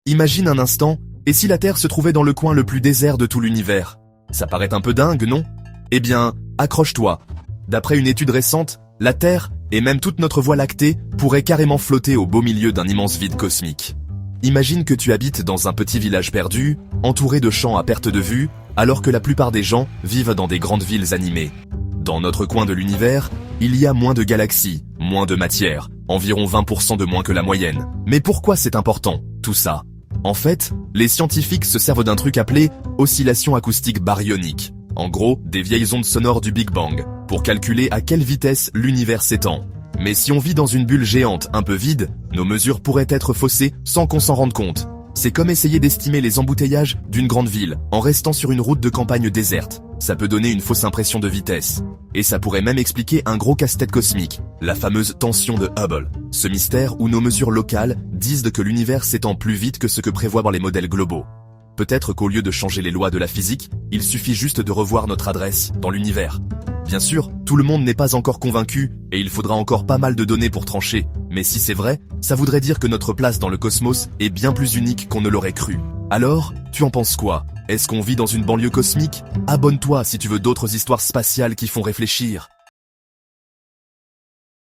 Imagine un instant, et si la Terre se trouvait dans le coin le plus désert de tout l'univers? Ça paraît un peu dingue, non? Eh bien, accroche-toi. D'après une étude récente, la Terre, et même toute notre Voie lactée, pourrait carrément flotter au beau milieu d'un immense vide cosmique. Imagine que tu habites dans un petit village perdu, entouré de champs à perte de vue, alors que la plupart des gens vivent dans des grandes villes animées. Dans notre coin de l'univers, il y a moins de galaxies, moins de matière, environ 20% de moins que la moyenne. Mais pourquoi c'est important, tout ça? En fait, les scientifiques se servent d'un truc appelé oscillation acoustique baryonique. En gros, des vieilles ondes sonores du Big Bang, pour calculer à quelle vitesse l'univers s'étend. Mais si on vit dans une bulle géante un peu vide, nos mesures pourraient être faussées sans qu'on s'en rende compte. C'est comme essayer d'estimer les embouteillages d'une grande ville en restant sur une route de campagne déserte. Ça peut donner une fausse impression de vitesse. Et ça pourrait même expliquer un gros casse-tête cosmique, la fameuse tension de Hubble. Ce mystère où nos mesures locales disent que l'univers s'étend plus vite que ce que prévoient les modèles globaux. Peut-être qu'au lieu de changer les lois de la physique, il suffit juste de revoir notre adresse dans l'univers. Bien sûr, tout le monde n'est pas encore convaincu, et il faudra encore pas mal de données pour trancher. Mais si c'est vrai, ça voudrait dire que notre place dans le cosmos est bien plus unique qu'on ne l'aurait cru. Alors, tu en penses quoi? Est-ce qu'on vit dans une banlieue cosmique? Abonne-toi si tu veux d'autres histoires spatiales qui font réfléchir.